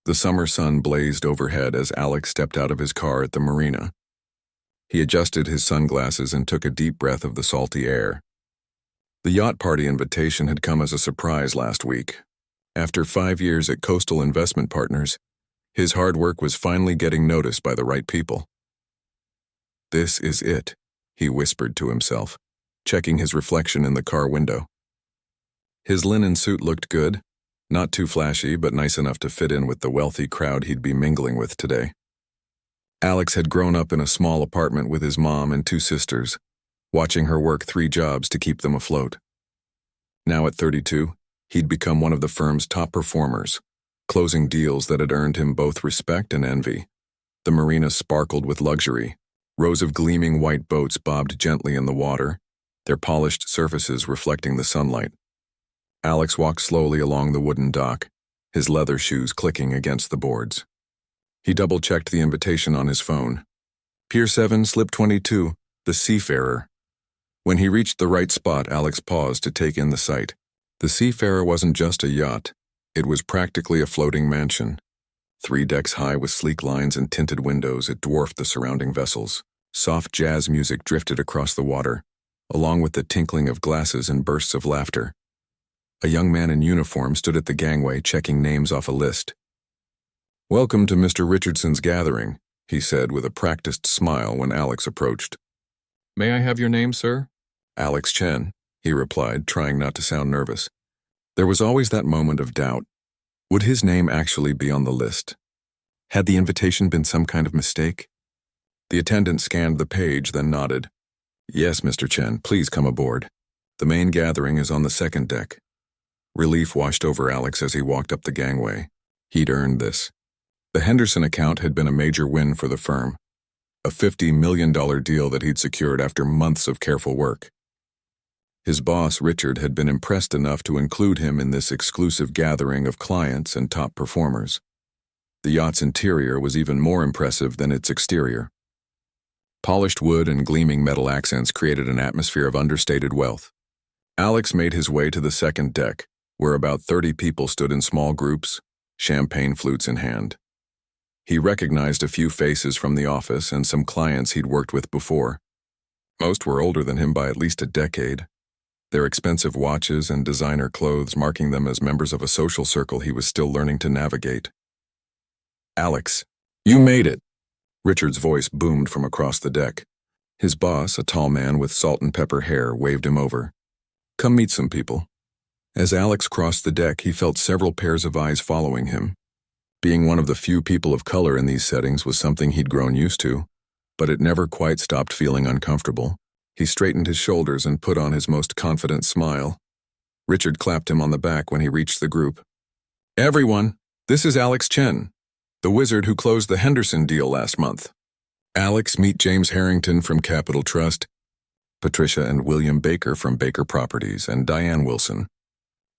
The summer sun blazed overhead as Alex stepped out of his car at the marina. He adjusted his sunglasses and took a deep breath of the salty air. The yacht party invitation had come as a surprise last week. After 5 years at Coastal Investment Partners, his hard work was finally getting noticed by the right people. "This is it," he whispered to himself, checking his reflection in the car window. His linen suit looked good, not too flashy but nice enough to fit in with the wealthy crowd he'd be mingling with today. Alex had grown up in a small apartment with his mom and 2 sisters, watching her work 3 jobs to keep them afloat. Now at 32, he'd become one of the firm's top performers, closing deals that had earned him both respect and envy. The marina sparkled with luxury. Rows of gleaming white boats bobbed gently in the water, their polished surfaces reflecting the sunlight. Alex walked slowly along the wooden dock, his leather shoes clicking against the boards. He double-checked the invitation on his phone. Pier 7, Slip 22, the Seafarer. When he reached the right spot, Alex paused to take in the sight. The Seafarer wasn't just a yacht. It was practically a floating mansion. 3 decks high with sleek lines and tinted windows, it dwarfed the surrounding vessels. Soft jazz music drifted across the water, along with the tinkling of glasses and bursts of laughter. A young man in uniform stood at the gangway checking names off a list. "Welcome to Mr. Richardson's gathering," he said with a practiced smile when Alex approached. "May I have your name, sir?" "Alex Chen," he replied, trying not to sound nervous. There was always that moment of doubt. Would his name actually be on the list? Had the invitation been some kind of mistake? The attendant scanned the page, then nodded. "Yes, Mr. Chen, please come aboard. The main gathering is on the 2nd deck." Relief washed over Alex as he walked up the gangway. He'd earned this. The Henderson account had been a major win for the firm, a $50 million deal that he'd secured after months of careful work. His boss, Richard, had been impressed enough to include him in this exclusive gathering of clients and top performers. The yacht's interior was even more impressive than its exterior. Polished wood and gleaming metal accents created an atmosphere of understated wealth. Alex made his way to the 2nd deck, where about 30 people stood in small groups, champagne flutes in hand. He recognized a few faces from the office and some clients he'd worked with before. Most were older than him by at least a decade, their expensive watches and designer clothes marking them as members of a social circle he was still learning to navigate. "Alex, you made it!" Richard's voice boomed from across the deck. His boss, a tall man with salt and pepper hair, waved him over. "Come meet some people." As Alex crossed the deck, he felt several pairs of eyes following him. Being one of the few people of color in these settings was something he'd grown used to, but it never quite stopped feeling uncomfortable. He straightened his shoulders and put on his most confident smile. Richard clapped him on the back when he reached the group. "Everyone, this is Alex Chen, the wizard who closed the Henderson deal last month. Alex, meet James Harrington from Capital Trust, Patricia and William Baker from Baker Properties, and Diane Wilson,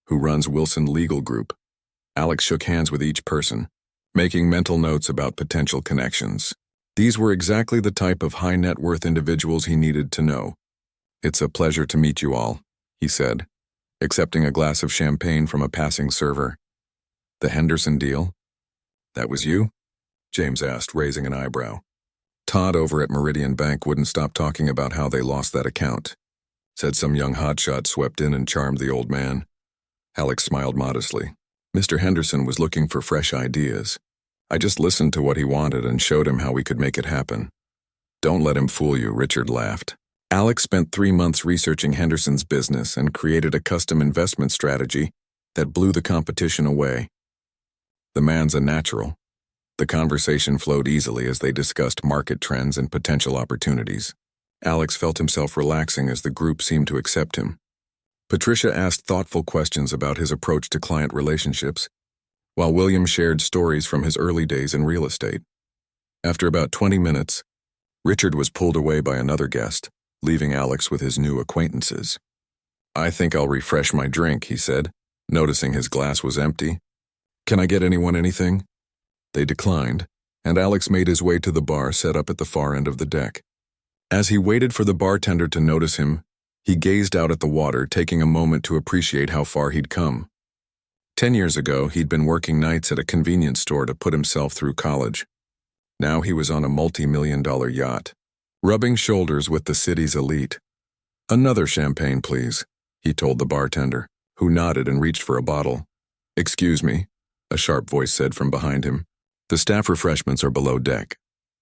who runs Wilson Legal Group." Alex shook hands with each person, making mental notes about potential connections. These were exactly the type of high-net-worth individuals he needed to know. "It's a pleasure to meet you all," he said, accepting a glass of champagne from a passing server. "The Henderson deal? That was you?" James asked, raising an eyebrow. "Todd over at Meridian Bank wouldn't stop talking about how they lost that account. Said some young hotshot swept in and charmed the old man." Alex smiled modestly. "Mr. Henderson was looking for fresh ideas. I just listened to what he wanted and showed him how we could make it happen." "Don't let him fool you," Richard laughed. Alex spent 3 months researching Henderson's business and created a custom investment strategy that blew the competition away. The man's a natural. The conversation flowed easily as they discussed market trends and potential opportunities. Alex felt himself relaxing as the group seemed to accept him. Patricia asked thoughtful questions about his approach to client relationships, while William shared stories from his early days in real estate. After about 20 minutes, Richard was pulled away by another guest, leaving Alex with his new acquaintances. "I think I'll refresh my drink," he said, noticing his glass was empty. "Can I get anyone anything?" They declined, and Alex made his way to the bar set up at the far end of the deck. As he waited for the bartender to notice him, he gazed out at the water, taking a moment to appreciate how far he'd come. 10 years ago, he'd been working nights at a convenience store to put himself through college. Now he was on a multi-million-dollar yacht, rubbing shoulders with the city's elite. "Another champagne, please," he told the bartender, who nodded and reached for a bottle. "Excuse me," a sharp voice said from behind him. "The staff refreshments are below deck."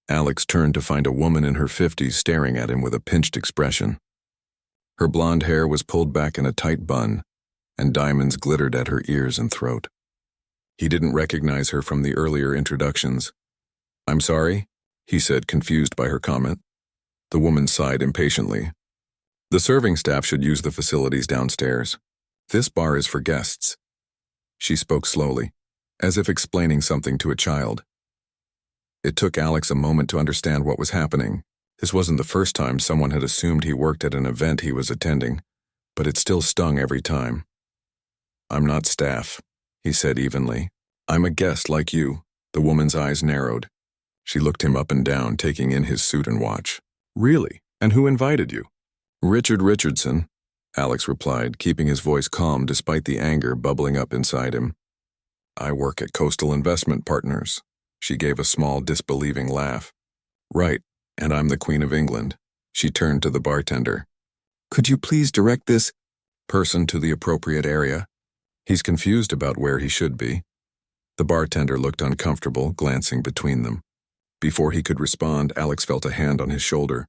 Alex turned to find a woman in her 50s staring at him with a pinched expression. Her blonde hair was pulled back in a tight bun, and diamonds glittered at her ears and throat. He didn't recognize her from the earlier introductions. "I'm sorry," he said, confused by her comment. The woman sighed impatiently. "The serving staff should use the facilities downstairs. This bar is for guests." She spoke slowly, as if explaining something to a child. It took Alex a moment to understand what was happening. This wasn't the first time someone had assumed he worked at an event he was attending, but it still stung every time. "I'm not staff," he said evenly. "I'm a guest like you." The woman's eyes narrowed. She looked him up and down, taking in his suit and watch. "Really? And who invited you?" "Richard Richardson," Alex replied, keeping his voice calm despite the anger bubbling up inside him. "I work at Coastal Investment Partners." She gave a small, disbelieving laugh. "Right, and I'm the Queen of England." She turned to the bartender. "Could you please direct this person to the appropriate area? He's confused about where he should be." The bartender looked uncomfortable, glancing between them. Before he could respond, Alex felt a hand on his shoulder.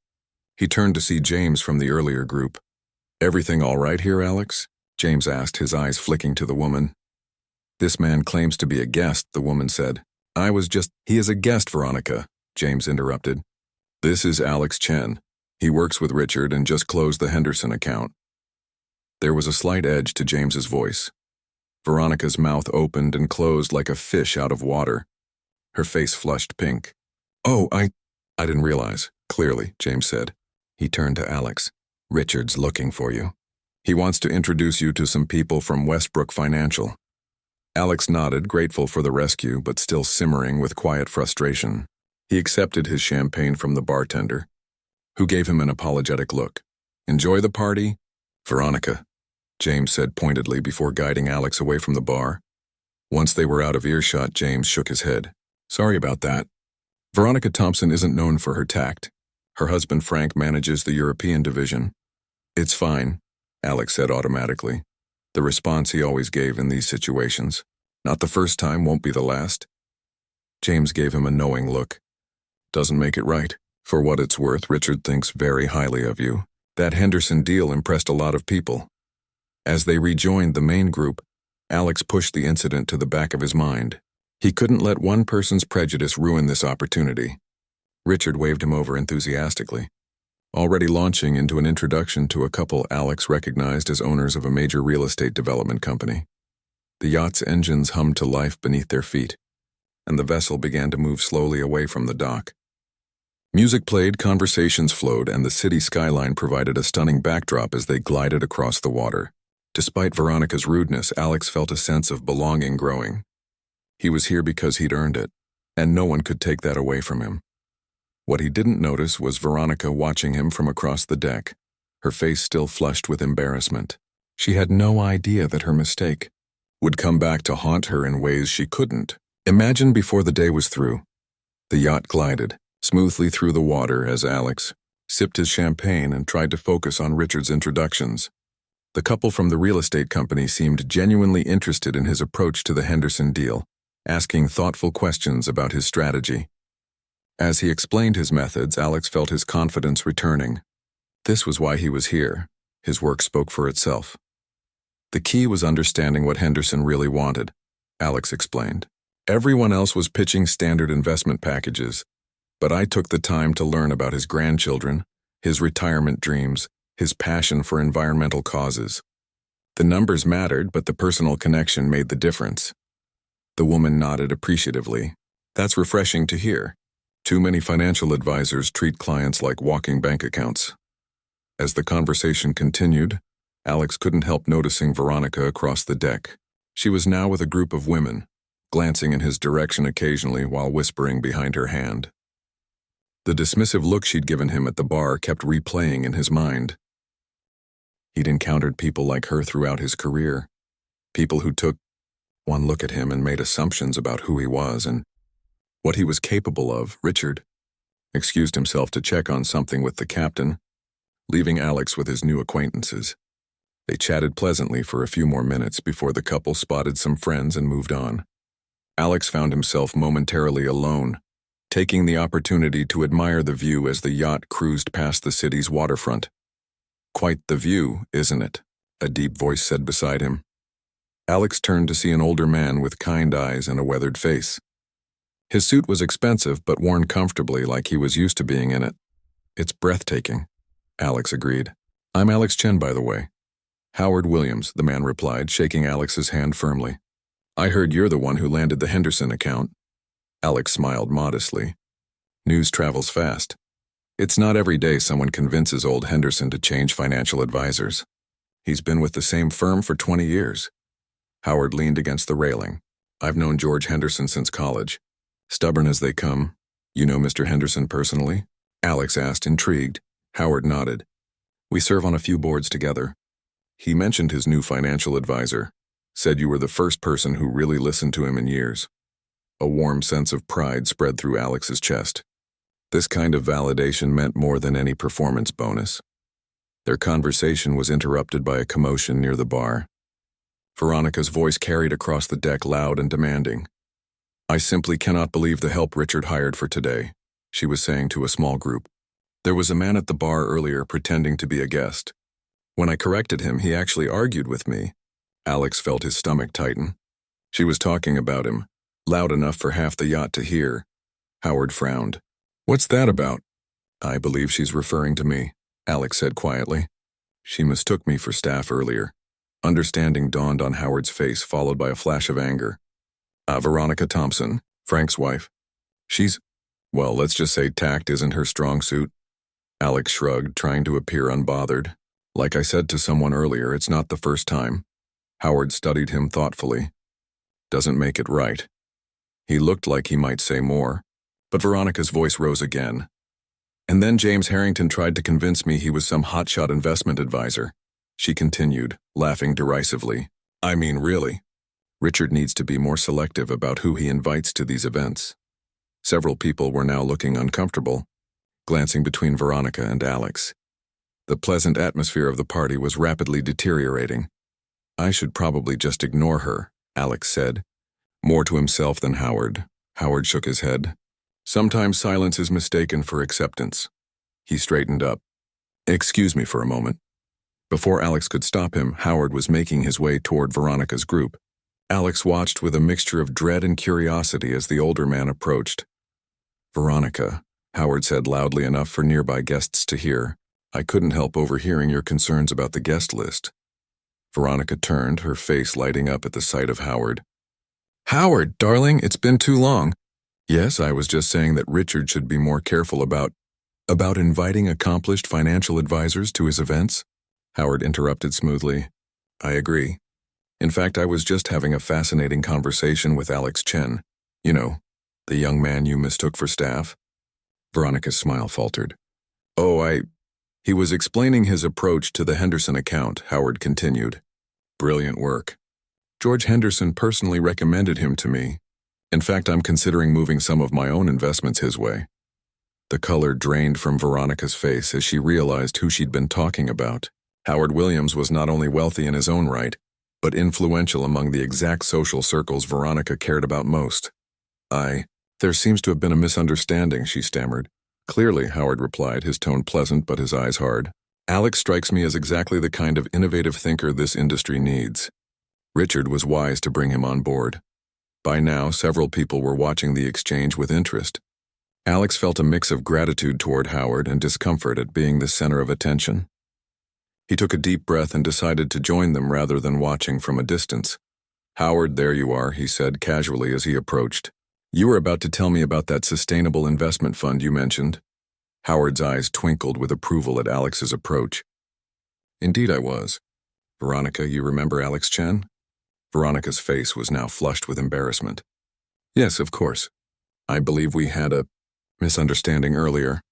He turned to see James from the earlier group. "Everything all right here, Alex?" James asked, his eyes flicking to the woman. "This man claims to be a guest," the woman said. He is a guest, Veronica," James interrupted. "This is Alex Chen. He works with Richard and just closed the Henderson account." There was a slight edge to James's voice. Veronica's mouth opened and closed like a fish out of water. Her face flushed pink. "Oh, I didn't realize." "Clearly," James said. He turned to Alex. "Richard's looking for you. He wants to introduce you to some people from Westbrook Financial." Alex nodded, grateful for the rescue, but still simmering with quiet frustration. He accepted his champagne from the bartender, who gave him an apologetic look. "Enjoy the party, Veronica," James said pointedly before guiding Alex away from the bar. Once they were out of earshot, James shook his head. "Sorry about that. Veronica Thompson isn't known for her tact. Her husband Frank manages the European division." "It's fine," Alex said automatically, the response he always gave in these situations. "Not the first time, won't be the last." James gave him a knowing look. "Doesn't make it right. For what it's worth, Richard thinks very highly of you. That Henderson deal impressed a lot of people." As they rejoined the main group, Alex pushed the incident to the back of his mind. He couldn't let one person's prejudice ruin this opportunity. Richard waved him over enthusiastically, already launching into an introduction to a couple Alex recognized as owners of a major real estate development company. The yacht's engines hummed to life beneath their feet, and the vessel began to move slowly away from the dock. Music played, conversations flowed, and the city skyline provided a stunning backdrop as they glided across the water. Despite Veronica's rudeness, Alex felt a sense of belonging growing. He was here because he'd earned it, and no one could take that away from him. What he didn't notice was Veronica watching him from across the deck, her face still flushed with embarrassment. She had no idea that her mistake would come back to haunt her in ways she couldn't imagine before the day was through. The yacht glided smoothly through the water as Alex sipped his champagne and tried to focus on Richard's introductions. The couple from the real estate company seemed genuinely interested in his approach to the Henderson deal, asking thoughtful questions about his strategy. As he explained his methods, Alex felt his confidence returning. This was why he was here. His work spoke for itself. The key was understanding what Henderson really wanted, Alex explained. Everyone else was pitching standard investment packages, but I took the time to learn about his grandchildren, his retirement dreams, his passion for environmental causes. The numbers mattered, but the personal connection made the difference. The woman nodded appreciatively. "That's refreshing to hear. Too many financial advisors treat clients like walking bank accounts." As the conversation continued, Alex couldn't help noticing Veronica across the deck. She was now with a group of women, glancing in his direction occasionally while whispering behind her hand. The dismissive look she'd given him at the bar kept replaying in his mind. He'd encountered people like her throughout his career, people who took One look at him and made assumptions about who he was and what he was capable of. Richard excused himself to check on something with the captain, leaving Alex with his new acquaintances. They chatted pleasantly for a few more minutes before the couple spotted some friends and moved on. Alex found himself momentarily alone, taking the opportunity to admire the view as the yacht cruised past the city's waterfront. "Quite the view, isn't it?" a deep voice said beside him. Alex turned to see an older man with kind eyes and a weathered face. His suit was expensive but worn comfortably like he was used to being in it. "It's breathtaking," Alex agreed. "I'm Alex Chen, by the way." "Howard Williams," the man replied, shaking Alex's hand firmly. "I heard you're the one who landed the Henderson account." Alex smiled modestly. News travels fast. It's not every day someone convinces old Henderson to change financial advisors. He's been with the same firm for 20 years. Howard leaned against the railing. "I've known George Henderson since college. Stubborn as they come." "You know Mr. Henderson personally?" Alex asked, intrigued. Howard nodded. "We serve on a few boards together. He mentioned his new financial advisor. Said you were the first person who really listened to him in years." A warm sense of pride spread through Alex's chest. This kind of validation meant more than any performance bonus. Their conversation was interrupted by a commotion near the bar. Veronica's voice carried across the deck, loud and demanding. "I simply cannot believe the help Richard hired for today," she was saying to a small group. "There was a man at the bar earlier pretending to be a guest. When I corrected him, he actually argued with me." Alex felt his stomach tighten. She was talking about him, loud enough for half the yacht to hear. Howard frowned. "What's that about?" "I believe she's referring to me," Alex said quietly. "She mistook me for staff earlier." Understanding dawned on Howard's face, followed by a flash of anger. Veronica Thompson, Frank's wife. Well, let's just say tact isn't her strong suit." Alex shrugged, trying to appear unbothered. "Like I said to someone earlier, it's not the first time." Howard studied him thoughtfully. "Doesn't make it right." He looked like he might say more, but Veronica's voice rose again. "And then James Harrington tried to convince me he was some hotshot investment advisor," she continued, laughing derisively. "I mean, really. Richard needs to be more selective about who he invites to these events." Several people were now looking uncomfortable, glancing between Veronica and Alex. The pleasant atmosphere of the party was rapidly deteriorating. "I should probably just ignore her," Alex said, more to himself than Howard. Howard shook his head. "Sometimes silence is mistaken for acceptance." He straightened up. "Excuse me for a moment." Before Alex could stop him, Howard was making his way toward Veronica's group. Alex watched with a mixture of dread and curiosity as the older man approached. "Veronica," Howard said loudly enough for nearby guests to hear, "I couldn't help overhearing your concerns about the guest list." Veronica turned, her face lighting up at the sight of Howard. "Howard, darling, it's been too long." "Yes, I was just saying that Richard should be more careful about inviting accomplished financial advisors to his events," Howard interrupted smoothly. "I agree. In fact, I was just having a fascinating conversation with Alex Chen. You know, the young man you mistook for staff." Veronica's smile faltered. "Oh, He was explaining his approach to the Henderson account," Howard continued. "Brilliant work. George Henderson personally recommended him to me. In fact, I'm considering moving some of my own investments his way." The color drained from Veronica's face as she realized who she'd been talking about. Howard Williams was not only wealthy in his own right, but influential among the exact social circles Veronica cared about most. There seems to have been a misunderstanding," she stammered. "Clearly," Howard replied, his tone pleasant but his eyes hard. "Alex strikes me as exactly the kind of innovative thinker this industry needs. Richard was wise to bring him on board." By now, several people were watching the exchange with interest. Alex felt a mix of gratitude toward Howard and discomfort at being the center of attention. He took a deep breath and decided to join them rather than watching from a distance. "Howard, there you are," he said casually as he approached. "You were about to tell me about that sustainable investment fund you mentioned." Howard's eyes twinkled with approval at Alex's approach. "Indeed I was. Veronica, you remember Alex Chen?" Veronica's face was now flushed with embarrassment. "Yes, of course. I believe we had a misunderstanding earlier."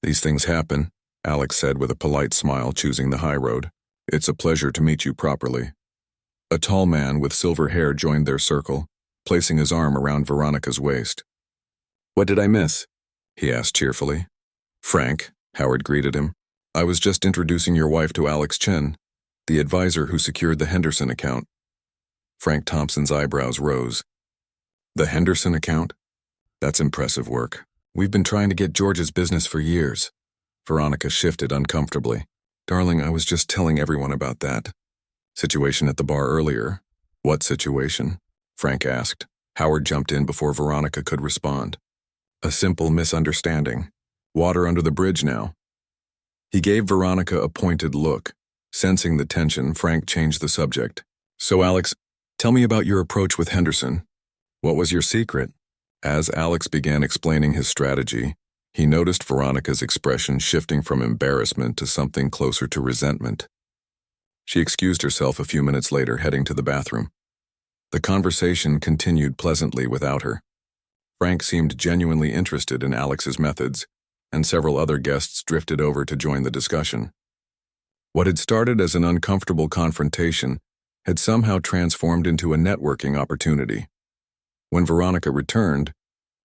"These things happen," Alex said with a polite smile, choosing the high road. "It's a pleasure to meet you properly." A tall man with silver hair joined their circle, placing his arm around Veronica's waist. "What did I miss?" he asked cheerfully. "Frank," Howard greeted him. "I was just introducing your wife to Alex Chen, the advisor who secured the Henderson account." Frank Thompson's eyebrows rose. "The Henderson account? That's impressive work. We've been trying to get George's business for years." Veronica shifted uncomfortably. "Darling, I was just telling everyone about that situation at the bar earlier." "What situation?" Frank asked. Howard jumped in before Veronica could respond. "A simple misunderstanding. Water under the bridge now." He gave Veronica a pointed look. Sensing the tension, Frank changed the subject. "So Alex, tell me about your approach with Henderson. What was your secret?" As Alex began explaining his strategy, he noticed Veronica's expression shifting from embarrassment to something closer to resentment. She excused herself a few minutes later, heading to the bathroom. The conversation continued pleasantly without her. Frank seemed genuinely interested in Alex's methods, and several other guests drifted over to join the discussion. What had started as an uncomfortable confrontation had somehow transformed into a networking opportunity. When Veronica returned,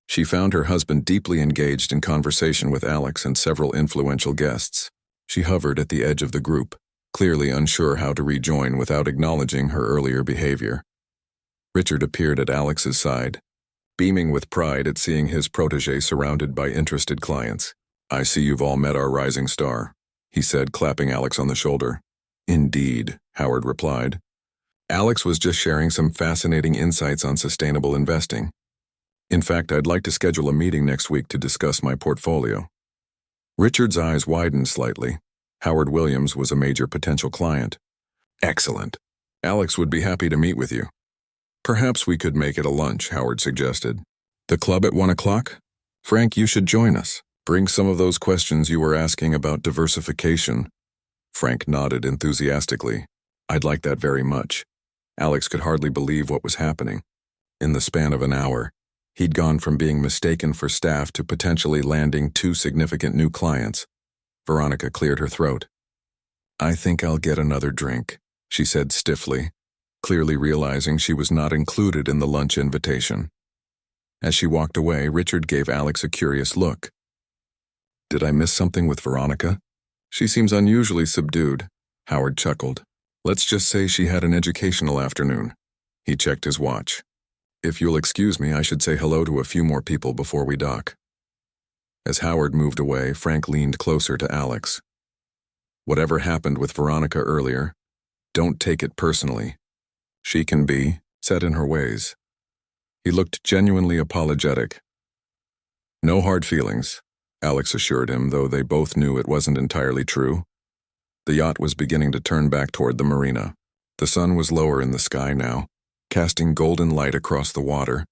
she found her husband deeply engaged in conversation with Alex and several influential guests. She hovered at the edge of the group, clearly unsure how to rejoin without acknowledging her earlier behavior. Richard appeared at Alex's side, beaming with pride at seeing his protégé surrounded by interested clients. "I see you've all met our rising star," he said, clapping Alex on the shoulder. "Indeed," Howard replied. Alex was just sharing some fascinating insights on sustainable investing. "In fact, I'd like to schedule a meeting next week to discuss my portfolio." Richard's eyes widened slightly. Howard Williams was a major potential client. "Excellent. Alex would be happy to meet with you." "Perhaps we could make it a lunch," Howard suggested. "The club at 1 o'clock? Frank, you should join us. Bring some of those questions you were asking about diversification." Frank nodded enthusiastically. "I'd like that very much." Alex could hardly believe what was happening. In the span of an hour, he'd gone from being mistaken for staff to potentially landing 2 significant new clients. Veronica cleared her throat. "I think I'll get another drink," she said stiffly, clearly realizing she was not included in the lunch invitation. As she walked away, Richard gave Alex a curious look. "Did I miss something with Veronica? She seems unusually subdued." Howard chuckled. "Let's just say she had an educational afternoon." He checked his watch. "If you'll excuse me, I should say hello to a few more people before we dock." As Howard moved away, Frank leaned closer to Alex. "Whatever happened with Veronica earlier, don't take it personally. She can be set in her ways." He looked genuinely apologetic. "No hard feelings," Alex assured him, though they both knew it wasn't entirely true. The yacht was beginning to turn back toward the marina. The sun was lower in the sky now, casting golden light across the water.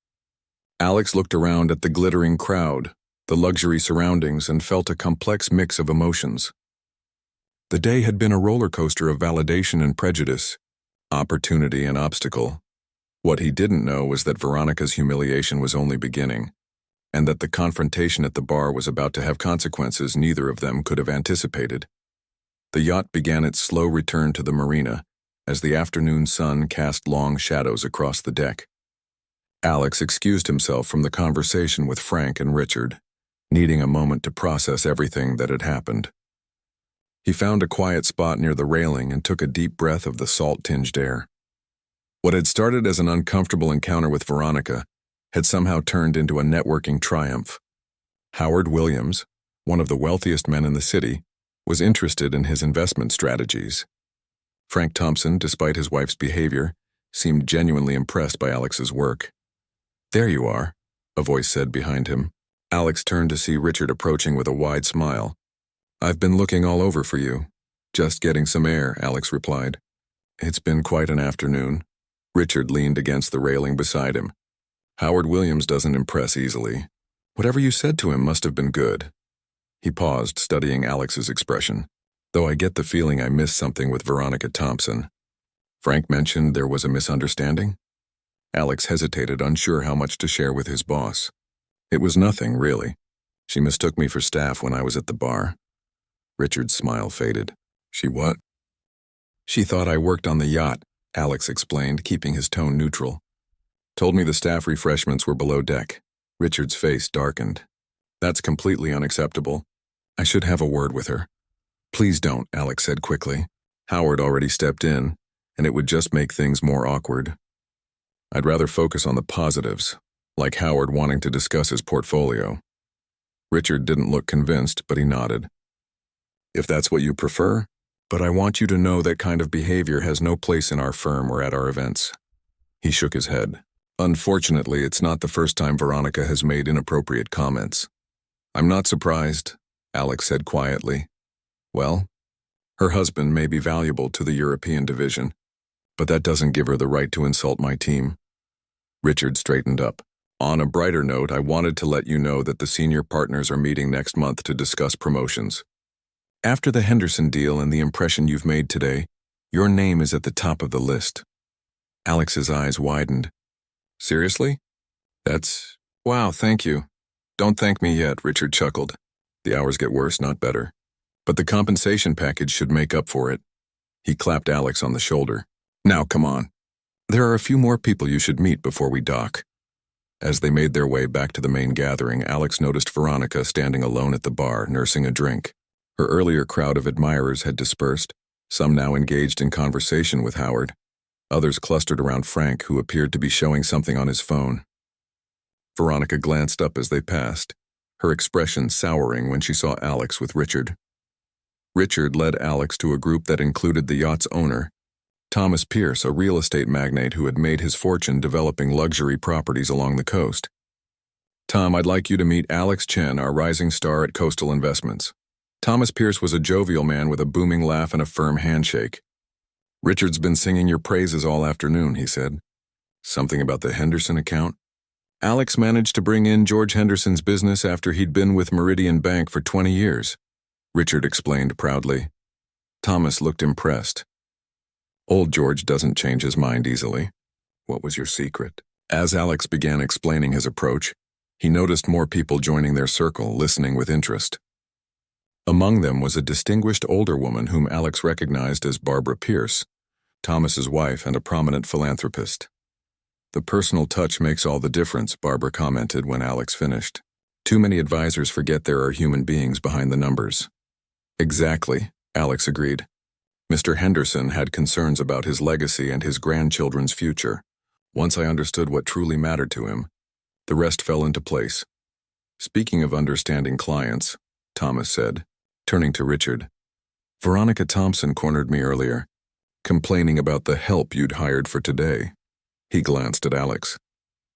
Alex looked around at the glittering crowd, the luxury surroundings, and felt a complex mix of emotions. The day had been a roller coaster of validation and prejudice, opportunity and obstacle. What he didn't know was that Veronica's humiliation was only beginning, and that the confrontation at the bar was about to have consequences neither of them could have anticipated. The yacht began its slow return to the marina as the afternoon sun cast long shadows across the deck. Alex excused himself from the conversation with Frank and Richard, needing a moment to process everything that had happened. He found a quiet spot near the railing and took a deep breath of the salt-tinged air. What had started as an uncomfortable encounter with Veronica had somehow turned into a networking triumph. Howard Williams, one of the wealthiest men in the city, was interested in his investment strategies. Frank Thompson, despite his wife's behavior, seemed genuinely impressed by Alex's work. "There you are," a voice said behind him. Alex turned to see Richard approaching with a wide smile. "I've been looking all over for you." "Just getting some air," Alex replied. "It's been quite an afternoon." Richard leaned against the railing beside him. "Howard Williams doesn't impress easily. Whatever you said to him must have been good." He paused, studying Alex's expression. "Though I get the feeling I missed something with Veronica Thompson." Frank mentioned there was a misunderstanding. Alex hesitated, unsure how much to share with his boss. "It was nothing, really. She mistook me for staff when I was at the bar." Richard's smile faded. "She what?" "She thought I worked on the yacht, Alex explained, keeping his tone neutral. Told me the staff refreshments were below deck. Richard's face darkened. That's completely unacceptable. I should have a word with her. Please don't, Alex said quickly. Howard already stepped in, and it would just make things more awkward. I'd rather focus on the positives, like Howard wanting to discuss his portfolio. Richard didn't look convinced, but he nodded. If that's what you prefer, but I want you to know that kind of behavior has no place in our firm or at our events. He shook his head. Unfortunately, it's not the first time Veronica has made inappropriate comments. I'm not surprised, Alex said quietly. Well, her husband may be valuable to the European division, but that doesn't give her the right to insult my team. Richard straightened up. On a brighter note, I wanted to let you know that the senior partners are meeting next month to discuss promotions. After the Henderson deal and the impression you've made today, your name is at the top of the list. Alex's eyes widened. Seriously? Wow, thank you. Don't thank me yet, Richard chuckled. The hours get worse, not better. But the compensation package should make up for it. He clapped Alex on the shoulder. Now come on. There are a few more people you should meet before we dock. As they made their way back to the main gathering, Alex noticed Veronica standing alone at the bar, nursing a drink. Her earlier crowd of admirers had dispersed, some now engaged in conversation with Howard. Others clustered around Frank, who appeared to be showing something on his phone. Veronica glanced up as they passed, her expression souring when she saw Alex with Richard. Richard led Alex to a group that included the yacht's owner, Thomas Pierce, a real estate magnate who had made his fortune developing luxury properties along the coast. Tom, I'd like you to meet Alex Chen, our rising star at Coastal Investments. Thomas Pierce was a jovial man with a booming laugh and a firm handshake. Richard's been singing your praises all afternoon, he said. Something about the Henderson account? Alex managed to bring in George Henderson's business after he'd been with Meridian Bank for 20 years, Richard explained proudly. Thomas looked impressed. Old George doesn't change his mind easily. What was your secret? As Alex began explaining his approach, he noticed more people joining their circle, listening with interest. Among them was a distinguished older woman whom Alex recognized as Barbara Pierce, Thomas's wife and a prominent philanthropist. The personal touch makes all the difference, Barbara commented when Alex finished. Too many advisors forget there are human beings behind the numbers. Exactly, Alex agreed. Mr. Henderson had concerns about his legacy and his grandchildren's future. Once I understood what truly mattered to him, the rest fell into place. Speaking of understanding clients, Thomas said, turning to Richard. Veronica Thompson cornered me earlier, complaining about the help you'd hired for today. He glanced at Alex.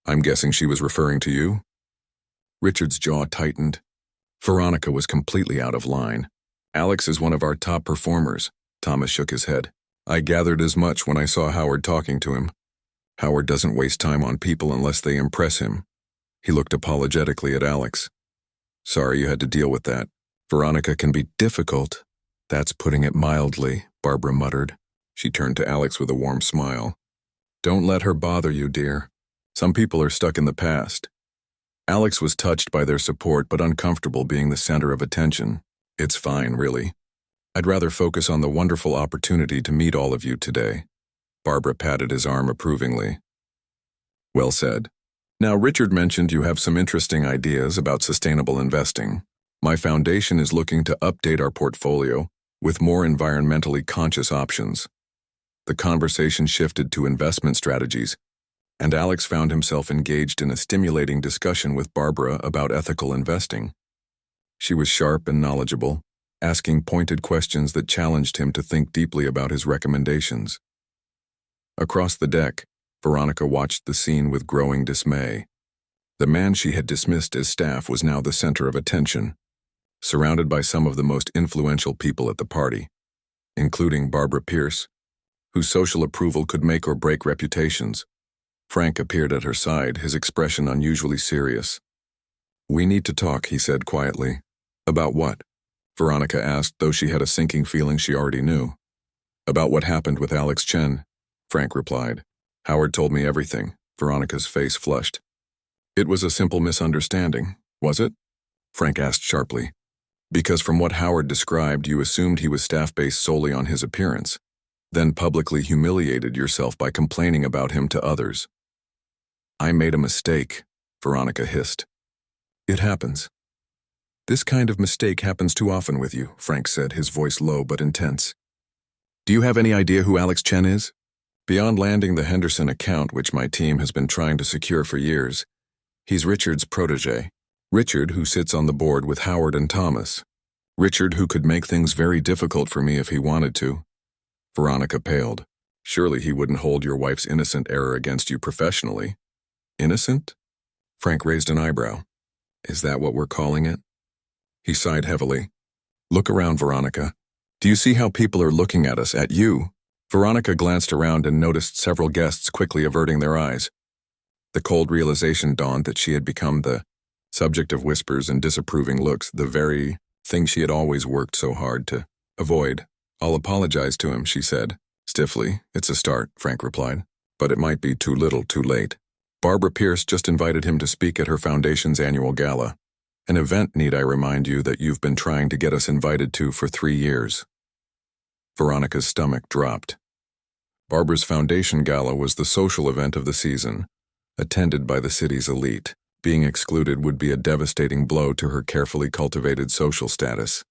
I'm guessing she was referring to you? Richard's jaw tightened. Veronica was completely out of line. Alex is one of our top performers. Thomas shook his head. I gathered as much when I saw Howard talking to him. Howard doesn't waste time on people unless they impress him. He looked apologetically at Alex. Sorry you had to deal with that. Veronica can be difficult. That's putting it mildly, Barbara muttered. She turned to Alex with a warm smile. Don't let her bother you, dear. Some people are stuck in the past. Alex was touched by their support but uncomfortable being the center of attention. It's fine, really. I'd rather focus on the wonderful opportunity to meet all of you today. Barbara patted his arm approvingly. Well said. Now, Richard mentioned you have some interesting ideas about sustainable investing. My foundation is looking to update our portfolio with more environmentally conscious options. The conversation shifted to investment strategies, and Alex found himself engaged in a stimulating discussion with Barbara about ethical investing. She was sharp and knowledgeable, asking pointed questions that challenged him to think deeply about his recommendations. Across the deck, Veronica watched the scene with growing dismay. The man she had dismissed as staff was now the center of attention, surrounded by some of the most influential people at the party, including Barbara Pierce, whose social approval could make or break reputations. Frank appeared at her side, his expression unusually serious. We need to talk, he said quietly. About what? Veronica asked, though she had a sinking feeling she already knew. About what happened with Alex Chen, Frank replied. Howard told me everything. Veronica's face flushed. It was a simple misunderstanding, was it? Frank asked sharply. Because from what Howard described, you assumed he was staff based solely on his appearance. then publicly humiliated yourself by complaining about him to others. I made a mistake, Veronica hissed. It happens. This kind of mistake happens too often with you, Frank said, his voice low but intense. Do you have any idea who Alex Chen is? Beyond landing the Henderson account, which my team has been trying to secure for years, he's Richard's protege. Richard, who sits on the board with Howard and Thomas. Richard, who could make things very difficult for me if he wanted to. Veronica paled. Surely he wouldn't hold your wife's innocent error against you professionally. Innocent? Frank raised an eyebrow. Is that what we're calling it? He sighed heavily. Look around, Veronica. Do you see how people are looking at us, at you? Veronica glanced around and noticed several guests quickly averting their eyes. The cold realization dawned that she had become the subject of whispers and disapproving looks, the very thing she had always worked so hard to avoid. I'll apologize to him, she said. Stiffly. It's a start, Frank replied. But it might be too little, too late. Barbara Pierce just invited him to speak at her foundation's annual gala. An event, need I remind you, that you've been trying to get us invited to for 3 years. Veronica's stomach dropped. Barbara's foundation gala was the social event of the season, attended by the city's elite. Being excluded would be a devastating blow to her carefully cultivated social status.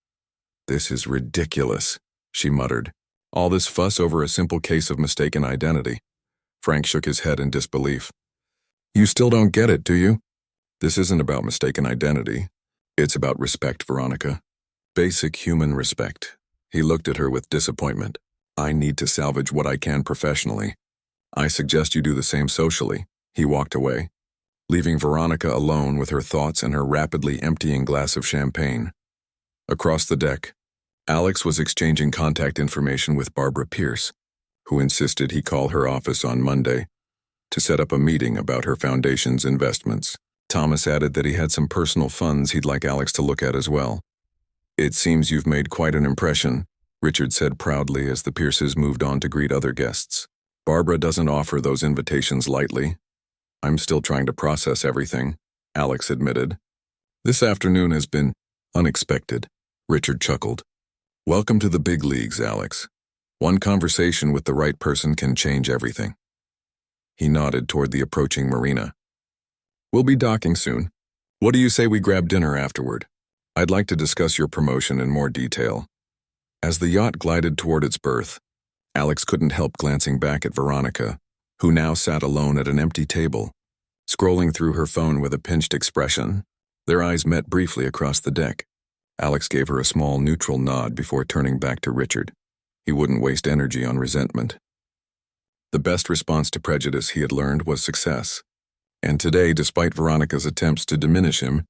This is ridiculous, she muttered. All this fuss over a simple case of mistaken identity. Frank shook his head in disbelief. You still don't get it, do you? This isn't about mistaken identity. It's about respect, Veronica. Basic human respect. He looked at her with disappointment. I need to salvage what I can professionally. I suggest you do the same socially. He walked away, leaving Veronica alone with her thoughts and her rapidly emptying glass of champagne. Across the deck, Alex was exchanging contact information with Barbara Pierce, who insisted he call her office on Monday to set up a meeting about her foundation's investments. Thomas added that he had some personal funds he'd like Alex to look at as well. It seems you've made quite an impression, Richard said proudly as the Pierces moved on to greet other guests. Barbara doesn't offer those invitations lightly. I'm still trying to process everything, Alex admitted. This afternoon has been unexpected, Richard chuckled. Welcome to the big leagues, Alex. One conversation with the right person can change everything. He nodded toward the approaching marina. We'll be docking soon. What do you say we grab dinner afterward? I'd like to discuss your promotion in more detail. As the yacht glided toward its berth, Alex couldn't help glancing back at Veronica, who now sat alone at an empty table, scrolling through her phone with a pinched expression. Their eyes met briefly across the deck. Alex gave her a small neutral nod before turning back to Richard. He wouldn't waste energy on resentment. The best response to prejudice, he had learned, was success. And today, despite Veronica's attempts to diminish him,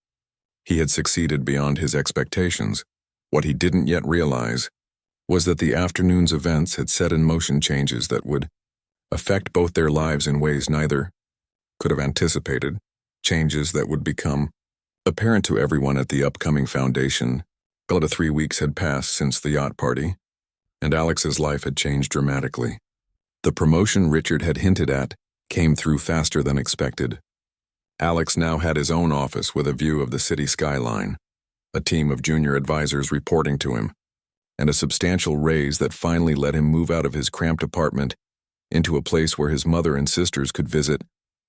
he had succeeded beyond his expectations. What he didn't yet realize was that the afternoon's events had set in motion changes that would affect both their lives in ways neither could have anticipated, changes that would become apparent to everyone at the upcoming foundation. About 3 weeks had passed since the yacht party, and Alex's life had changed dramatically. The promotion Richard had hinted at came through faster than expected. Alex now had his own office with a view of the city skyline, a team of junior advisors reporting to him, and a substantial raise that finally let him move out of his cramped apartment into a place where his mother and sisters could visit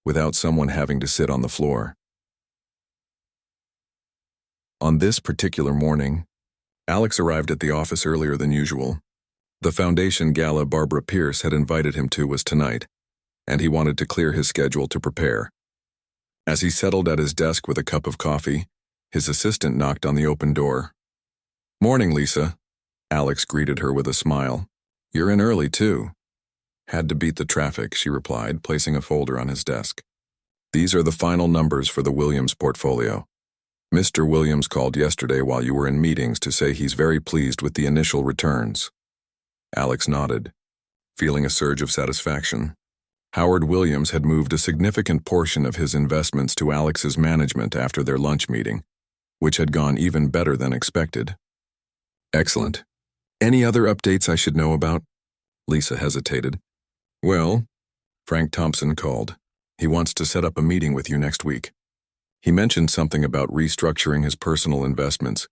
without someone having to sit on the floor. On this particular morning, Alex arrived at the office earlier than usual. The foundation gala Barbara Pierce had invited him to was tonight, and he wanted to clear his schedule to prepare. As he settled at his desk with a cup of coffee, his assistant knocked on the open door. Morning, Lisa. Alex greeted her with a smile. You're in early, too. Had to beat the traffic, she replied, placing a folder on his desk. These are the final numbers for the Williams portfolio. Mr. Williams called yesterday while you were in meetings to say he's very pleased with the initial returns. Alex nodded, feeling a surge of satisfaction. Howard Williams had moved a significant portion of his investments to Alex's management after their lunch meeting, which had gone even better than expected. Excellent. Any other updates I should know about? Lisa hesitated. Well, Frank Thompson called. He wants to set up a meeting with you next week. He mentioned something about restructuring his personal investments,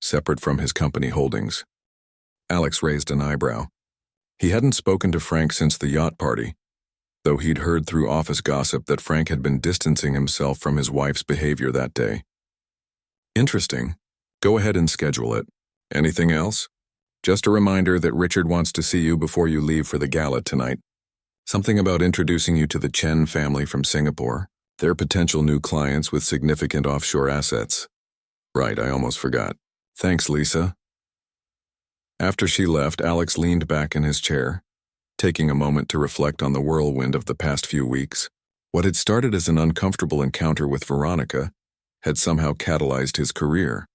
separate from his company holdings. Alex raised an eyebrow. He hadn't spoken to Frank since the yacht party, though he'd heard through office gossip that Frank had been distancing himself from his wife's behavior that day. Interesting. Go ahead and schedule it. Anything else? Just a reminder that Richard wants to see you before you leave for the gala tonight. Something about introducing you to the Chen family from Singapore. They're potential new clients with significant offshore assets. Right, I almost forgot. Thanks, Lisa. After she left, Alex leaned back in his chair, taking a moment to reflect on the whirlwind of the past few weeks. What had started as an uncomfortable encounter with Veronica had somehow catalyzed his career.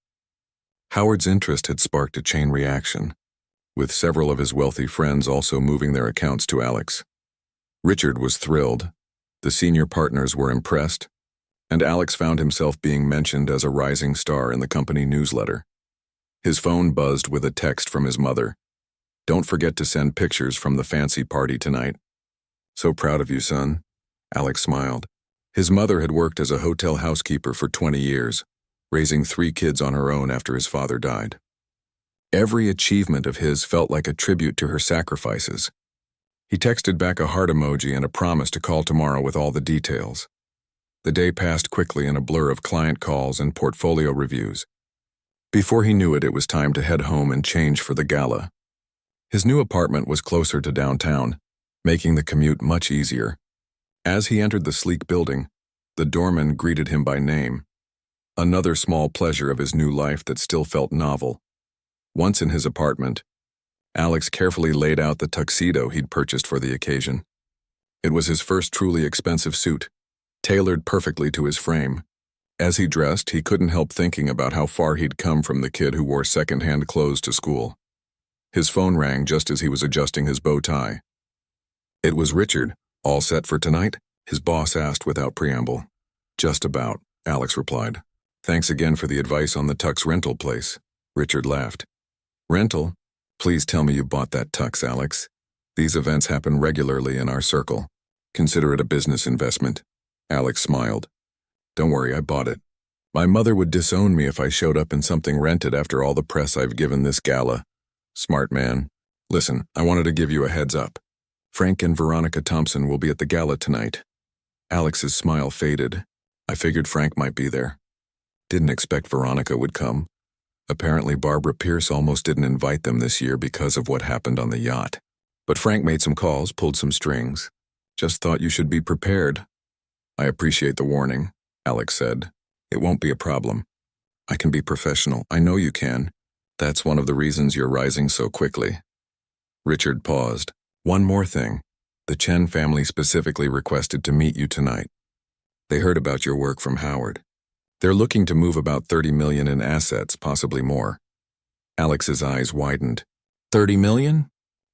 Howard's interest had sparked a chain reaction, with several of his wealthy friends also moving their accounts to Alex. Richard was thrilled, the senior partners were impressed, and Alex found himself being mentioned as a rising star in the company newsletter. His phone buzzed with a text from his mother. "Don't forget to send pictures from the fancy party tonight." "So proud of you, son." Alex smiled. His mother had worked as a hotel housekeeper for 20 years, raising 3 kids on her own after his father died. Every achievement of his felt like a tribute to her sacrifices. He texted back a heart emoji and a promise to call tomorrow with all the details. The day passed quickly in a blur of client calls and portfolio reviews. Before he knew it, it was time to head home and change for the gala. His new apartment was closer to downtown, making the commute much easier. As he entered the sleek building, the doorman greeted him by name. Another small pleasure of his new life that still felt novel. Once in his apartment, Alex carefully laid out the tuxedo he'd purchased for the occasion. It was his first truly expensive suit, tailored perfectly to his frame. As he dressed, he couldn't help thinking about how far he'd come from the kid who wore second-hand clothes to school. His phone rang just as he was adjusting his bow tie. It was Richard. "All set for tonight?" his boss asked without preamble. "Just about," Alex replied. "Thanks again for the advice on the tux rental place." Richard laughed. "Rental? Please tell me you bought that tux, Alex. These events happen regularly in our circle. Consider it a business investment." Alex smiled. "Don't worry, I bought it. My mother would disown me if I showed up in something rented after all the press I've given this gala." "Smart man. Listen, I wanted to give you a heads up. Frank and Veronica Thompson will be at the gala tonight." Alex's smile faded. "I figured Frank might be there. Didn't expect Veronica would come. Apparently Barbara Pierce almost didn't invite them this year because of what happened on the yacht. But Frank made some calls, pulled some strings. Just thought you should be prepared." "I appreciate the warning," Alex said. "It won't be a problem. I can be professional. I know you can. That's one of the reasons you're rising so quickly." Richard paused. "One more thing. The Chen family specifically requested to meet you tonight. They heard about your work from Howard. They're looking to move about $30 million in assets, possibly more." Alex's eyes widened. $30 million?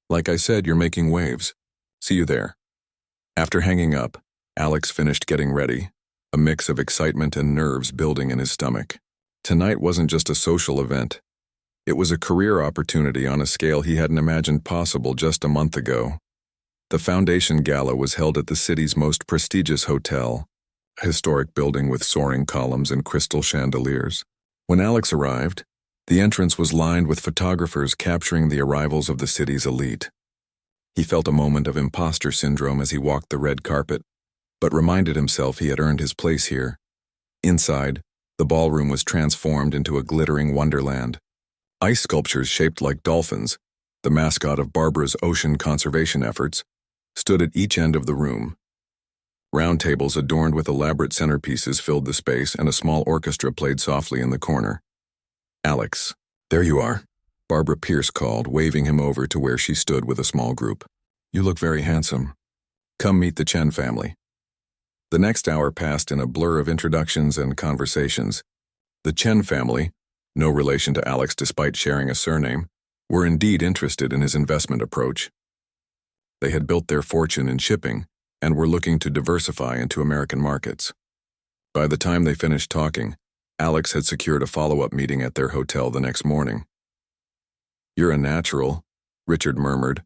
Like I said, you're making waves. See you there." After hanging up, Alex finished getting ready, a mix of excitement and nerves building in his stomach. Tonight wasn't just a social event. It was a career opportunity on a scale he hadn't imagined possible just a month ago. The Foundation Gala was held at the city's most prestigious hotel, a historic building with soaring columns and crystal chandeliers. When Alex arrived, the entrance was lined with photographers capturing the arrivals of the city's elite. He felt a moment of imposter syndrome as he walked the red carpet, but reminded himself he had earned his place here. Inside, the ballroom was transformed into a glittering wonderland. Ice sculptures shaped like dolphins, the mascot of Barbara's ocean conservation efforts, stood at each end of the room. Round tables adorned with elaborate centerpieces filled the space, and a small orchestra played softly in the corner. "Alex, there you are," Barbara Pierce called, waving him over to where she stood with a small group. "You look very handsome. Come meet the Chen family." The next hour passed in a blur of introductions and conversations. The Chen family, no relation to Alex despite sharing a surname, were indeed interested in his investment approach. They had built their fortune in shipping and were looking to diversify into American markets. By the time they finished talking, Alex had secured a follow-up meeting at their hotel the next morning. "You're a natural," Richard murmured,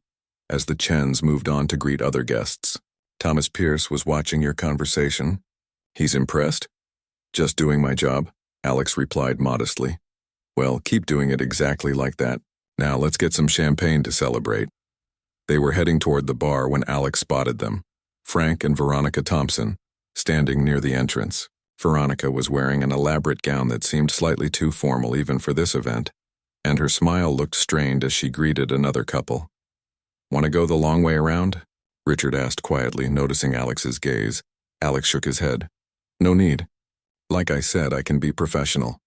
as the Chens moved on to greet other guests. "Thomas Pierce was watching your conversation. He's impressed?" "Just doing my job," Alex replied modestly. "Well, keep doing it exactly like that. Now let's get some champagne to celebrate." They were heading toward the bar when Alex spotted them, Frank and Veronica Thompson, standing near the entrance. Veronica was wearing an elaborate gown that seemed slightly too formal even for this event, and her smile looked strained as she greeted another couple. "Want to go the long way around?" Richard asked quietly, noticing Alex's gaze. Alex shook his head. "No need. Like I said, I can be professional."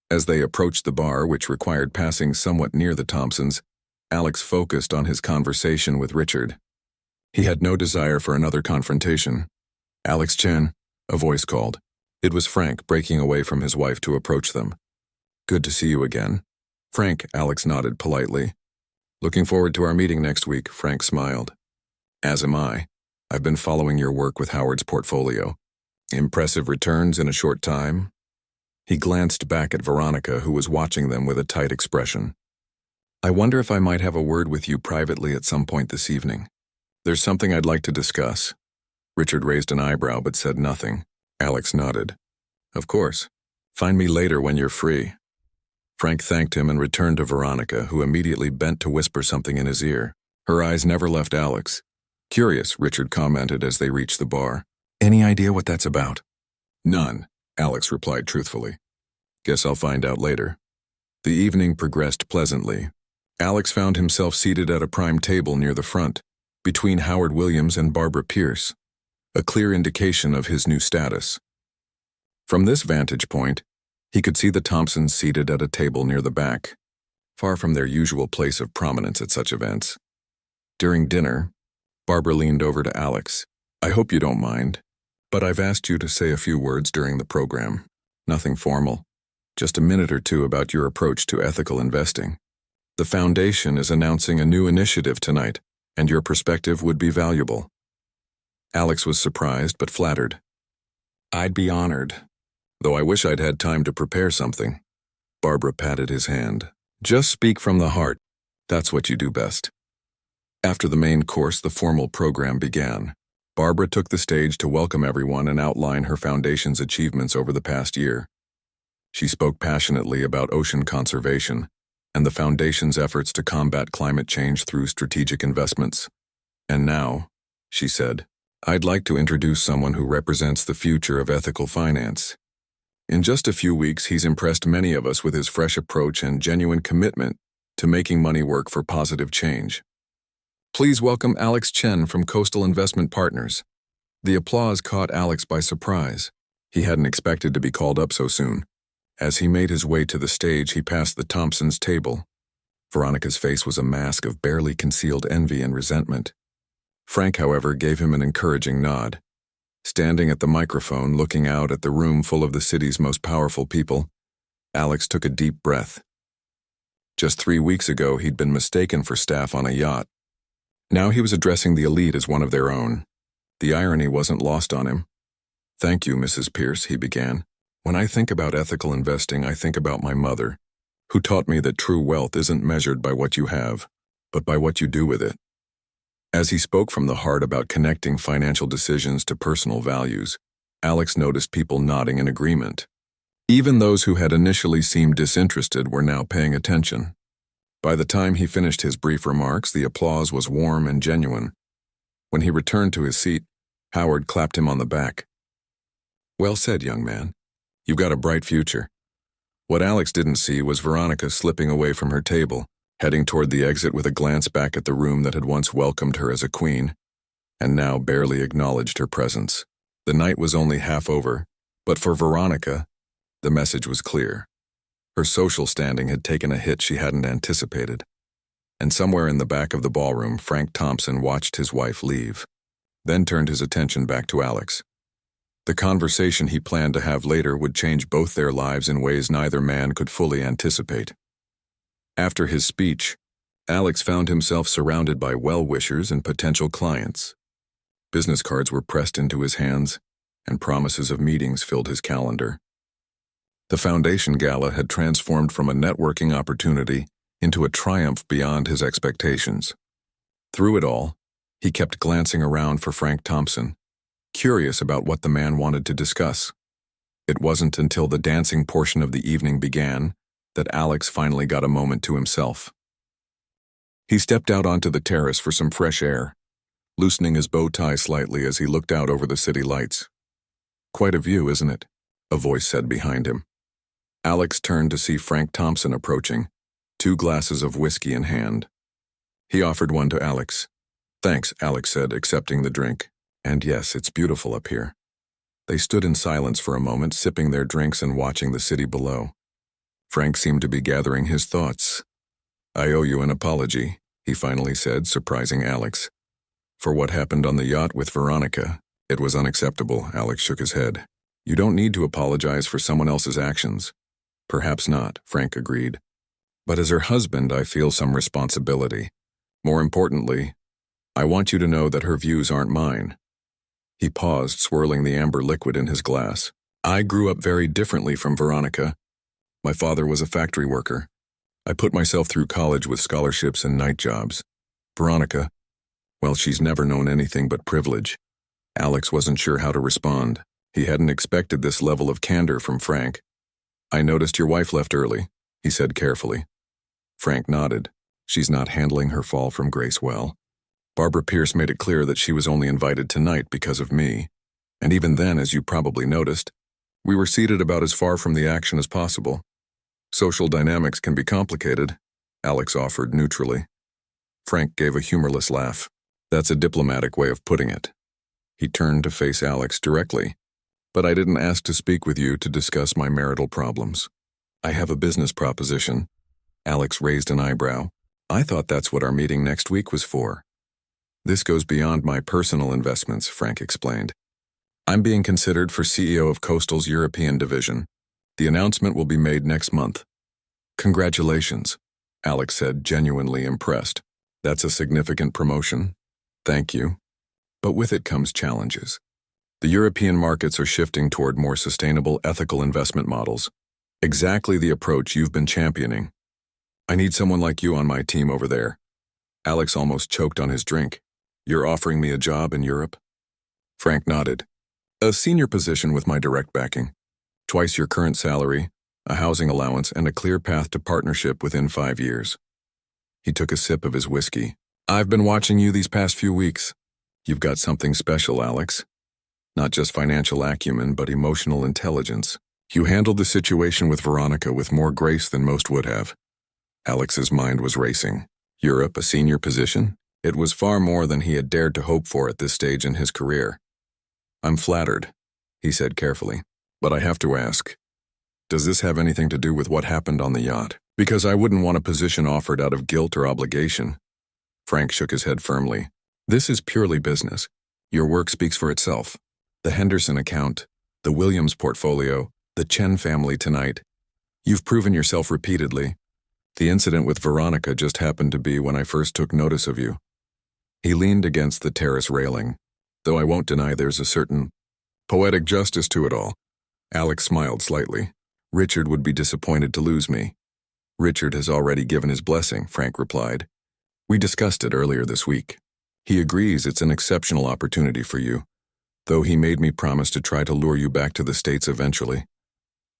As they approached the bar, which required passing somewhat near the Thompsons, Alex focused on his conversation with Richard. He had no desire for another confrontation. "Alex Chen," a voice called. It was Frank, breaking away from his wife to approach them. "Good to see you again." "Frank," Alex nodded politely. "Looking forward to our meeting next week," Frank smiled. "As am I. I've been following your work with Howard's portfolio. Impressive returns in a short time." He glanced back at Veronica, who was watching them with a tight expression. "I wonder if I might have a word with you privately at some point this evening. There's something I'd like to discuss." Richard raised an eyebrow but said nothing. Alex nodded. "Of course. Find me later when you're free." Frank thanked him and returned to Veronica, who immediately bent to whisper something in his ear. Her eyes never left Alex. "Curious," Richard commented as they reached the bar. "Any idea what that's about?" "None," Alex replied truthfully. "Guess I'll find out later." The evening progressed pleasantly. Alex found himself seated at a prime table near the front, between Howard Williams and Barbara Pierce, a clear indication of his new status. From this vantage point, he could see the Thompsons seated at a table near the back, far from their usual place of prominence at such events. During dinner, Barbara leaned over to Alex. "I hope you don't mind, but I've asked you to say a few words during the program. Nothing formal, just a minute or two about your approach to ethical investing. The foundation is announcing a new initiative tonight, and your perspective would be valuable." Alex was surprised but flattered. "I'd be honored, though I wish I'd had time to prepare something." Barbara patted his hand. "Just speak from the heart. That's what you do best." After the main course, the formal program began. Barbara took the stage to welcome everyone and outline her foundation's achievements over the past year. She spoke passionately about ocean conservation and the foundation's efforts to combat climate change through strategic investments. "And now," she said, "I'd like to introduce someone who represents the future of ethical finance. In just a few weeks, he's impressed many of us with his fresh approach and genuine commitment to making money work for positive change. Please welcome Alex Chen from Coastal Investment Partners." The applause caught Alex by surprise. He hadn't expected to be called up so soon. As he made his way to the stage, he passed the Thompsons' table. Veronica's face was a mask of barely concealed envy and resentment. Frank, however, gave him an encouraging nod. Standing at the microphone, looking out at the room full of the city's most powerful people, Alex took a deep breath. Just 3 weeks ago, he'd been mistaken for staff on a yacht. Now he was addressing the elite as one of their own. The irony wasn't lost on him. "Thank you, Mrs. Pierce," he began. "When I think about ethical investing, I think about my mother, who taught me that true wealth isn't measured by what you have, but by what you do with it." As he spoke from the heart about connecting financial decisions to personal values, Alex noticed people nodding in agreement. Even those who had initially seemed disinterested were now paying attention. By the time he finished his brief remarks, the applause was warm and genuine. When he returned to his seat, Howard clapped him on the back. "Well said, young man. You've got a bright future." What Alex didn't see was Veronica slipping away from her table, heading toward the exit with a glance back at the room that had once welcomed her as a queen, and now barely acknowledged her presence. The night was only half over, but for Veronica, the message was clear. Her social standing had taken a hit she hadn't anticipated. And somewhere in the back of the ballroom, Frank Thompson watched his wife leave, then turned his attention back to Alex. The conversation he planned to have later would change both their lives in ways neither man could fully anticipate. After his speech, Alex found himself surrounded by well-wishers and potential clients. Business cards were pressed into his hands, and promises of meetings filled his calendar. The Foundation Gala had transformed from a networking opportunity into a triumph beyond his expectations. Through it all, he kept glancing around for Frank Thompson, curious about what the man wanted to discuss. It wasn't until the dancing portion of the evening began that Alex finally got a moment to himself. He stepped out onto the terrace for some fresh air, loosening his bow tie slightly as he looked out over the city lights. "Quite a view, isn't it?" a voice said behind him. Alex turned to see Frank Thompson approaching, 2 glasses of whiskey in hand. He offered one to Alex. "Thanks," Alex said, accepting the drink. "And yes, it's beautiful up here." They stood in silence for a moment, sipping their drinks and watching the city below. Frank seemed to be gathering his thoughts. "I owe you an apology," he finally said, surprising Alex. "For what happened on the yacht with Veronica. It was unacceptable." Alex shook his head. "You don't need to apologize for someone else's actions." "Perhaps not," Frank agreed. "But as her husband, I feel some responsibility. More importantly, I want you to know that her views aren't mine." He paused, swirling the amber liquid in his glass. "I grew up very differently from Veronica. My father was a factory worker. I put myself through college with scholarships and night jobs. Veronica, well, she's never known anything but privilege." Alex wasn't sure how to respond. He hadn't expected this level of candor from Frank. "I noticed your wife left early," he said carefully. Frank nodded. "She's not handling her fall from grace well. Barbara Pierce made it clear that she was only invited tonight because of me. And even then, as you probably noticed, we were seated about as far from the action as possible. Social dynamics can be complicated," Alex offered neutrally. Frank gave a humorless laugh. "That's a diplomatic way of putting it." He turned to face Alex directly. "But I didn't ask to speak with you to discuss my marital problems. I have a business proposition." Alex raised an eyebrow. "I thought that's what our meeting next week was for." "This goes beyond my personal investments," Frank explained. "I'm being considered for CEO of Coastal's European division. The announcement will be made next month." "Congratulations," Alex said, genuinely impressed. "That's a significant promotion." "Thank you. But with it comes challenges. The European markets are shifting toward more sustainable, ethical investment models. Exactly the approach you've been championing. I need someone like you on my team over there." Alex almost choked on his drink. "You're offering me a job in Europe?" Frank nodded. "A senior position with my direct backing. Twice your current salary, a housing allowance, and a clear path to partnership within 5 years." He took a sip of his whiskey. "I've been watching you these past few weeks. You've got something special, Alex. Not just financial acumen, but emotional intelligence. You handled the situation with Veronica with more grace than most would have." Alex's mind was racing. Europe, a senior position? It was far more than he had dared to hope for at this stage in his career. "I'm flattered," he said carefully, "but I have to ask, does this have anything to do with what happened on the yacht? Because I wouldn't want a position offered out of guilt or obligation." Frank shook his head firmly. "This is purely business. Your work speaks for itself. The Henderson account, the Williams portfolio, the Chen family tonight. You've proven yourself repeatedly. The incident with Veronica just happened to be when I first took notice of you." He leaned against the terrace railing, though I won't deny there's a certain poetic justice to it all. Alex smiled slightly. "Richard would be disappointed to lose me." "Richard has already given his blessing," Frank replied. "We discussed it earlier this week. He agrees it's an exceptional opportunity for you, though he made me promise to try to lure you back to the States eventually."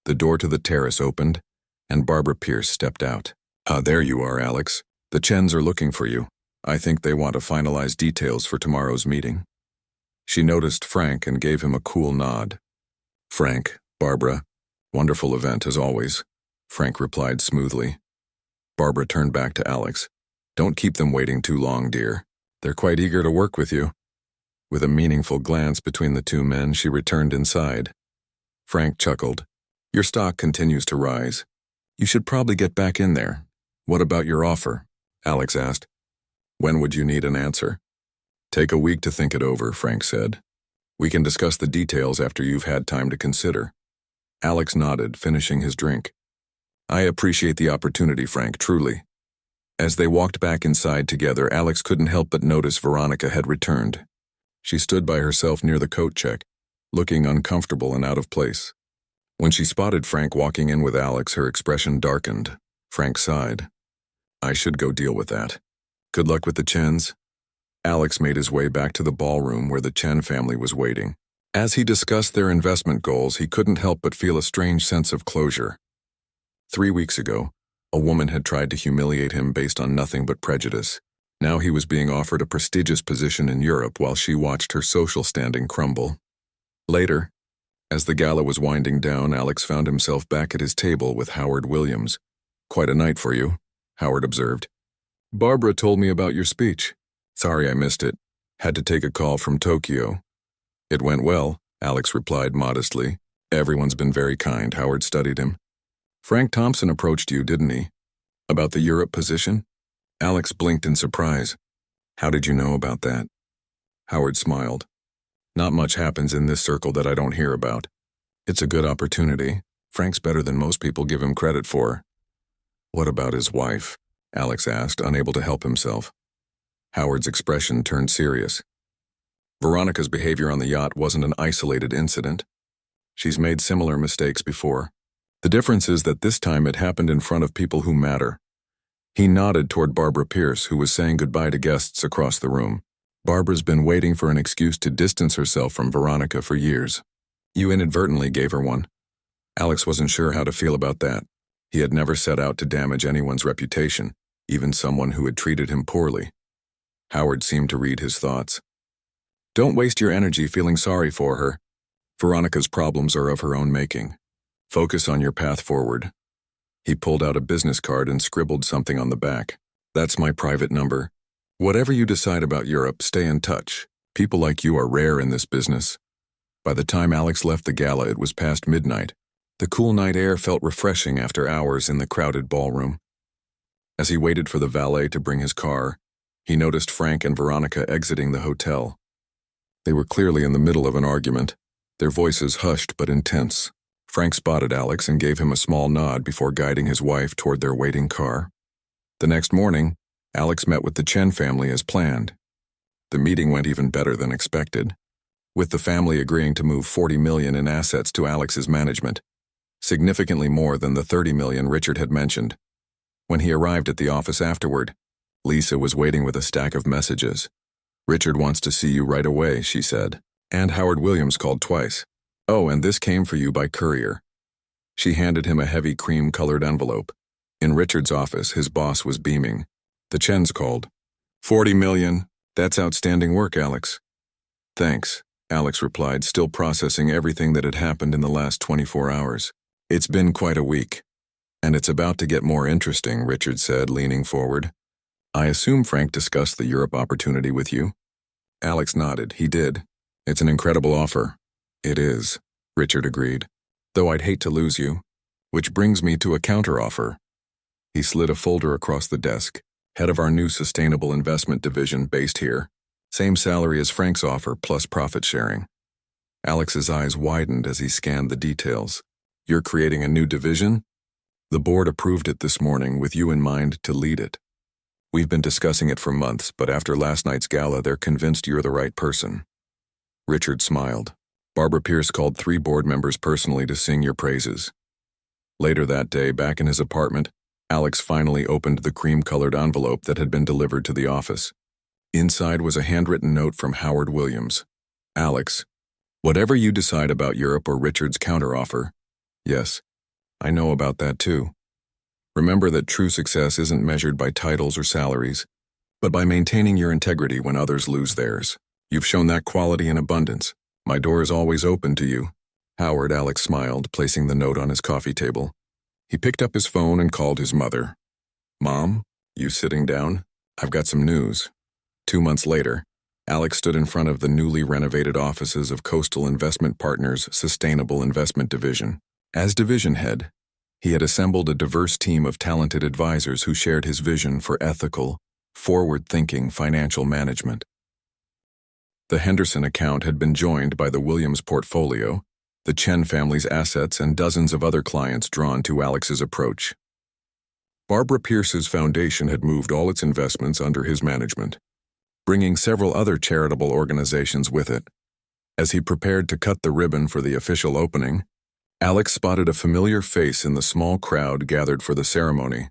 The door to the terrace opened, and Barbara Pierce stepped out. There you are, Alex. The Chens are looking for you. I think they want to finalize details for tomorrow's meeting." She noticed Frank and gave him a cool nod. "Frank, Barbara, wonderful event as always," Frank replied smoothly. Barbara turned back to Alex. "Don't keep them waiting too long, dear. They're quite eager to work with you." With a meaningful glance between the two men, she returned inside. Frank chuckled. "Your stock continues to rise. You should probably get back in there. What about your offer?" Alex asked. "When would you need an answer?" "Take a week to think it over," Frank said. "We can discuss the details after you've had time to consider." Alex nodded, finishing his drink. "I appreciate the opportunity, Frank, truly." As they walked back inside together, Alex couldn't help but notice Veronica had returned. She stood by herself near the coat check, looking uncomfortable and out of place. When she spotted Frank walking in with Alex, her expression darkened. Frank sighed. "I should go deal with that. Good luck with the Chens." Alex made his way back to the ballroom where the Chen family was waiting. As he discussed their investment goals, he couldn't help but feel a strange sense of closure. 3 weeks ago, A woman had tried to humiliate him based on nothing but prejudice. Now he was being offered a prestigious position in Europe while she watched her social standing crumble. Later, as the gala was winding down, Alex found himself back at his table with Howard Williams. "Quite a night for you," Howard observed. "Barbara told me about your speech. Sorry I missed it. Had to take a call from Tokyo." "It went well," Alex replied modestly. "Everyone's been very kind," Howard studied him. "Frank Thompson approached you, didn't he? About the Europe position?" Alex blinked in surprise. "How did you know about that?" Howard smiled. "Not much happens in this circle that I don't hear about. It's a good opportunity. Frank's better than most people give him credit for." "What about his wife?" Alex asked, unable to help himself. Howard's expression turned serious. "Veronica's behavior on the yacht wasn't an isolated incident. She's made similar mistakes before. The difference is that this time it happened in front of people who matter." He nodded toward Barbara Pierce, who was saying goodbye to guests across the room. "Barbara's been waiting for an excuse to distance herself from Veronica for years. You inadvertently gave her one." Alex wasn't sure how to feel about that. He had never set out to damage anyone's reputation, even someone who had treated him poorly. Howard seemed to read his thoughts. "Don't waste your energy feeling sorry for her. Veronica's problems are of her own making. Focus on your path forward." He pulled out a business card and scribbled something on the back. "That's my private number. Whatever you decide about Europe, stay in touch. People like you are rare in this business." By the time Alex left the gala, it was past midnight. The cool night air felt refreshing after hours in the crowded ballroom. As he waited for the valet to bring his car, he noticed Frank and Veronica exiting the hotel. They were clearly in the middle of an argument, their voices hushed but intense. Frank spotted Alex and gave him a small nod before guiding his wife toward their waiting car. The next morning, Alex met with the Chen family as planned. The meeting went even better than expected, with the family agreeing to move $40 million in assets to Alex's management, significantly more than the $30 million Richard had mentioned. When he arrived at the office afterward, Lisa was waiting with a stack of messages. "Richard wants to see you right away," she said. "And Howard Williams called twice. Oh, and this came for you by courier." She handed him a heavy cream-colored envelope. In Richard's office, his boss was beaming. "The Chens called. $40 million. That's outstanding work, Alex." "Thanks," Alex replied, still processing everything that had happened in the last 24 hours. "It's been quite a week. And it's about to get more interesting," Richard said, leaning forward. "I assume Frank discussed the Europe opportunity with you?" Alex nodded. "He did. It's an incredible offer." "It is," Richard agreed. "Though I'd hate to lose you. Which brings me to a counteroffer." He slid a folder across the desk. "Head of our new sustainable investment division based here. Same salary as Frank's offer plus profit sharing." Alex's eyes widened as he scanned the details. "You're creating a new division?" "The board approved it this morning with you in mind to lead it. We've been discussing it for months, but after last night's gala, they're convinced you're the right person." Richard smiled. "Barbara Pierce called 3 board members personally to sing your praises." Later that day, back in his apartment, Alex finally opened the cream-colored envelope that had been delivered to the office. Inside was a handwritten note from Howard Williams. "Alex, whatever you decide about Europe or Richard's counteroffer," "Yes, I know about that too. Remember that true success isn't measured by titles or salaries, but by maintaining your integrity when others lose theirs. You've shown that quality in abundance. My door is always open to you." "Howard," Alex smiled, placing the note on his coffee table. He picked up his phone and called his mother. "Mom, you sitting down? I've got some news." 2 months later, Alex stood in front of the newly renovated offices of Coastal Investment Partners' Sustainable Investment Division. As division head, he had assembled a diverse team of talented advisors who shared his vision for ethical, forward-thinking financial management. The Henderson account had been joined by the Williams portfolio, the Chen family's assets, and dozens of other clients drawn to Alex's approach. Barbara Pierce's foundation had moved all its investments under his management, bringing several other charitable organizations with it. As he prepared to cut the ribbon for the official opening, Alex spotted a familiar face in the small crowd gathered for the ceremony.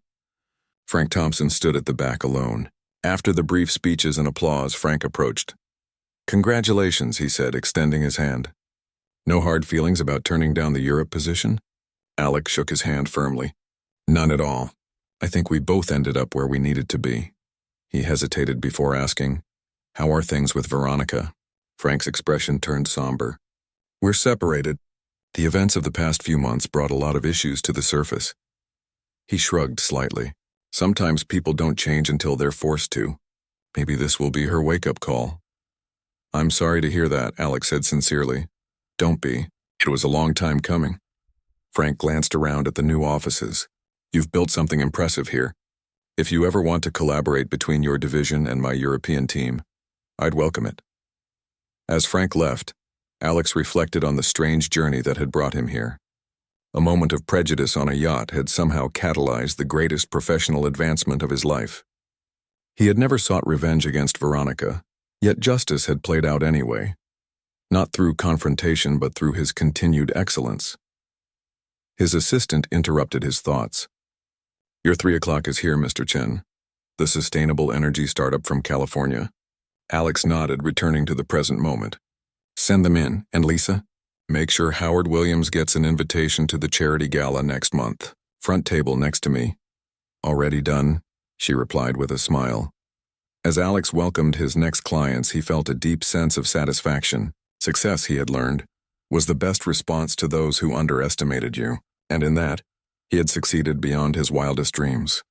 Frank Thompson stood at the back alone. After the brief speeches and applause, Frank approached. "Congratulations," he said, extending his hand. "No hard feelings about turning down the Europe position?" Alex shook his hand firmly. "None at all. I think we both ended up where we needed to be. He hesitated before asking, "How are things with Veronica?" Frank's expression turned somber. "We're separated. The events of the past few months brought a lot of issues to the surface." He shrugged slightly. "Sometimes people don't change until they're forced to. Maybe this will be her wake-up call." "I'm sorry to hear that," Alex said sincerely. "Don't be. It was a long time coming." Frank glanced around at the new offices. "You've built something impressive here. If you ever want to collaborate between your division and my European team, I'd welcome it." As Frank left, Alex reflected on the strange journey that had brought him here. A moment of prejudice on a yacht had somehow catalyzed the greatest professional advancement of his life. He had never sought revenge against Veronica, yet justice had played out anyway. Not through confrontation, but through his continued excellence. His assistant interrupted his thoughts. "Your 3 o'clock is here, Mr. Chen. The sustainable energy startup from California." Alex nodded, returning to the present moment. "Send them in, and Lisa, make sure Howard Williams gets an invitation to the charity gala next month. Front table next to me." "Already done," she replied with a smile. As Alex welcomed his next clients, he felt a deep sense of satisfaction. Success, he had learned, was the best response to those who underestimated you, and in that, he had succeeded beyond his wildest dreams.